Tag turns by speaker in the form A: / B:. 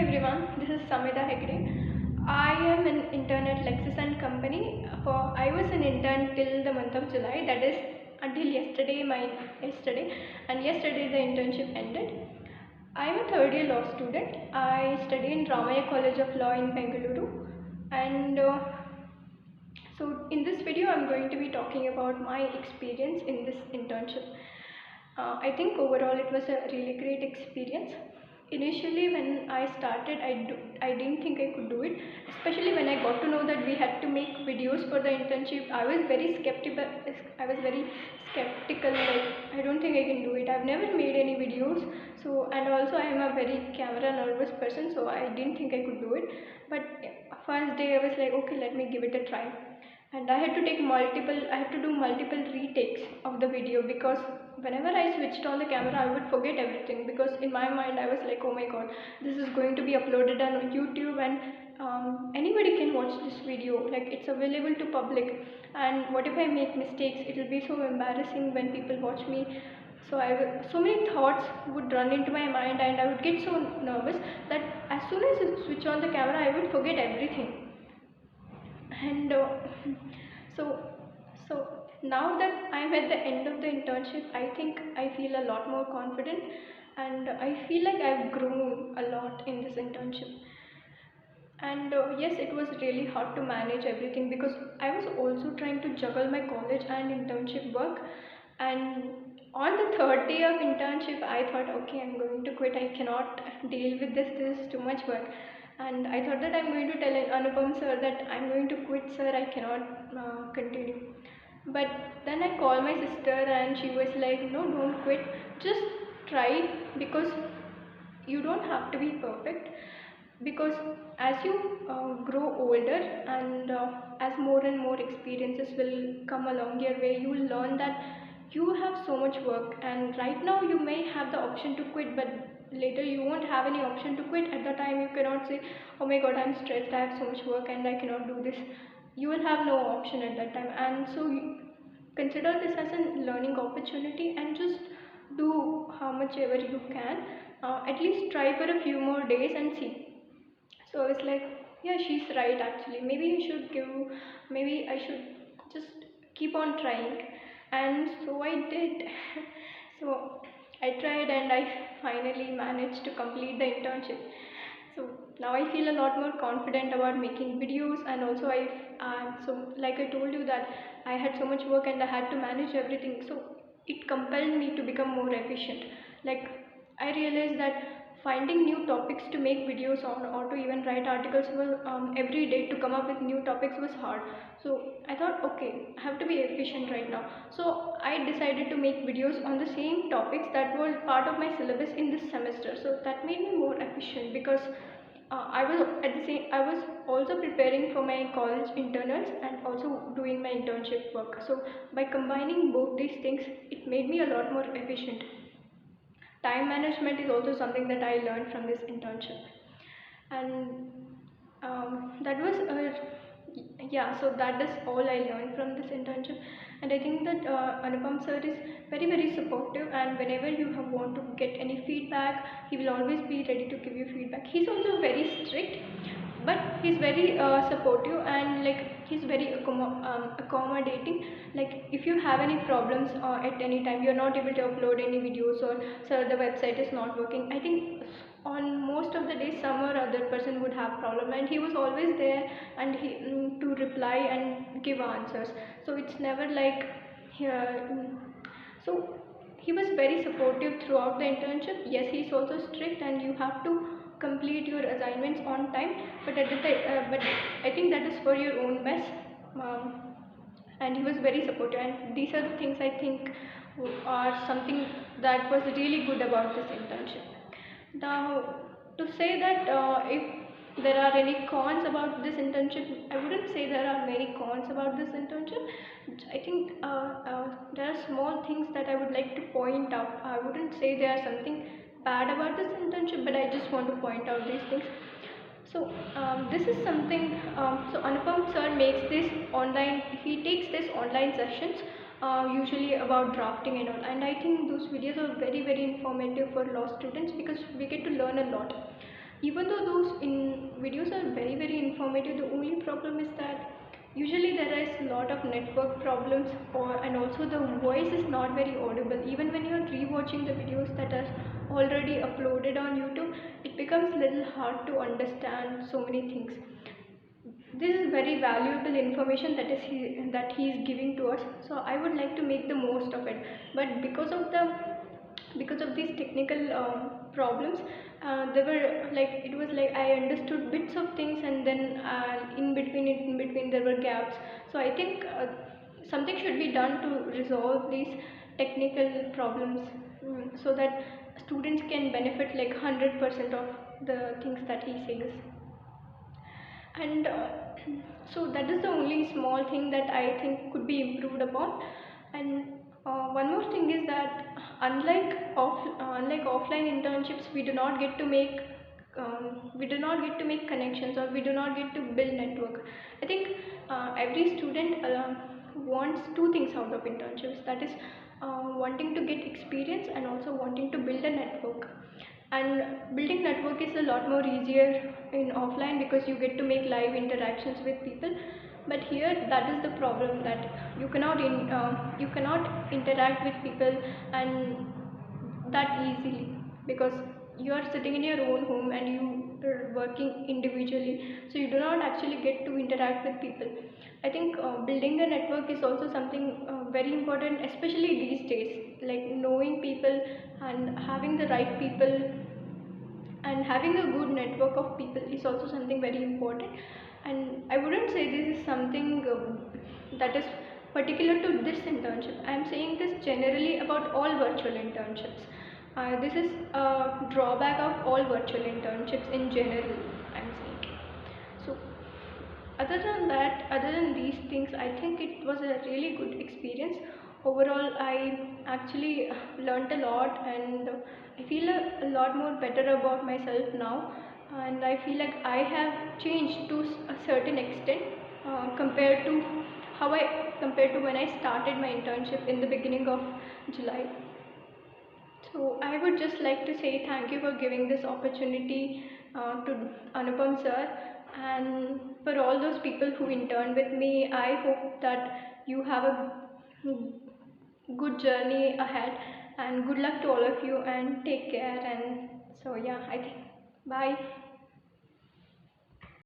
A: everyone, this is Samida Hegde. I am an intern at Lexus and Company. I was an intern till the month of July, that is until yesterday, and yesterday the internship ended. I am a third year law student. I study in Ramaya College of Law in Bengaluru, and so in this video I'm going to be talking about my experience in this internship. I think overall it was a really great experience. Initially when I started, I didn't think I could do it, especially when I got to know that we had to make videos for the internship. I was very skeptical, like I don't think I can do it. I've never made any videos, so, and also I am a very camera nervous person, so I didn't think I could do it. But first day I was like, okay, let me give it a try. And I had to do multiple retakes of the video, because whenever I switched on the camera I would forget everything, because in my mind I was like, oh my god, this is going to be uploaded on YouTube, and anybody can watch this video, like it's available to public, and what if I make mistakes? It will be so embarrassing when people watch me. So many thoughts would run into my mind, and I would get so nervous that as soon as I switch on the camera I would forget everything. And so so now that I'm at the end of the internship, I think I feel a lot more confident, and I feel like I've grown a lot in this internship. And yes, it was really hard to manage everything, because I was also trying to juggle my college and internship work. And on the third day of internship I thought, okay, I'm going to quit. I cannot deal with this is too much work. And I thought that I'm going to tell Anupam sir that I'm going to quit, sir, I cannot continue. But then I called my sister and she was like, no, don't quit, just try, because you don't have to be perfect. Because as you grow older, and as more and more experiences will come along your way, you will learn that you have so much work, and right now you may have the option to quit, but later you won't have any option to quit. At the time you cannot say, oh my god, I'm stressed, I have so much work and I cannot do this. You will have no option at that time, and so consider this as a learning opportunity, and just do how much ever you can. At least try for a few more days and see. So I was like, yeah, she's right actually. Maybe I should just keep on trying. And so I did. So I tried and I finally managed to complete the internship. So now I feel a lot more confident about making videos, and also so like I told you that I had so much work and I had to manage everything. So it compelled me to become more efficient. Like I realized that finding new topics to make videos on, or to even write articles every day to come up with new topics was hard. So I thought, okay, I have to be efficient right now. So I decided to make videos on the same topics that was part of my syllabus in this semester. So that made me more efficient, because I was also preparing for my college internals and also doing my internship work. So by combining both these things, it made me a lot more efficient. Time management is also something that I learned from this internship. And that was yeah, so that is all I learned from this internship. And I think that Anupam sir is very supportive, and whenever you want to get any feedback, he will always be ready to give you feedback. He's also very strict, but he's very supportive, and like he's very accommodating. Like if you have any problems at any time, you're not able to upload any videos, or sir, the website is not working, I think on most of the days some or other person would have problem, and he was always there, and he to reply and give answers. So it's never like so he was very supportive throughout the internship. Yes, he's also strict, and you have to complete your assignments on time, but but I think that is for your own best. um, and he was very supportive, and these are the things I think are something that was really good about this internship. Now, to say that if there are any cons about this internship, I wouldn't say there are many cons about this internship. I think there are small things that I would like to point out. I wouldn't say there are something bad about this internship, but I just want to point out these things. So this is something, so Anupam sir makes this online, he takes this online sessions usually about drafting and all, and I think those videos are very informative for law students, because we get to learn a lot. even though those in videos are very informative, the only problem is that usually there is a lot of network problems, and also the voice is not very audible. Even when you are rewatching the videos that are already uploaded on YouTube, it becomes little hard to understand so many things. This is very valuable information that he is giving to us, so I would like to make the most of it. But because of these technical problems, there were like, it was like I understood bits of things, and then in between there were gaps. So I think something should be done to resolve these technical problems, so that students can benefit like 100% of the things that he says. And so that is the only small thing that I think could be improved upon. And one more thing is that unlike offline internships, we do not get to make connections, or we do not get to build network. I think every student wants two things out of internships, that is wanting to get experience and also wanting to build a network. And building network is a lot more easier in offline because you get to make live interactions with people. But here that is the problem, that you cannot interact with people and that easily, because you are sitting in your own home and you are working individually, so you do not actually get to interact with people. I think building a network is also something very important, especially these days. Like knowing people and having the right people and having a good network of people is also something very important. And I wouldn't say this is something that is particular to this internship. I am saying this generally about all virtual internships. This is a drawback of all virtual internships in general, I am saying. So other than these things, I think it was a really good experience. Overall, I actually learned a lot, and I feel a lot more better about myself now. And I feel like I have changed to a certain extent, compared to compared to when I started my internship in the beginning of July. So I would just like to say thank you for giving this opportunity to Anupam sir, and for all those people who interned with me. I hope that you have a good journey ahead, and good luck to all of you, and take care. And so yeah, I think bye.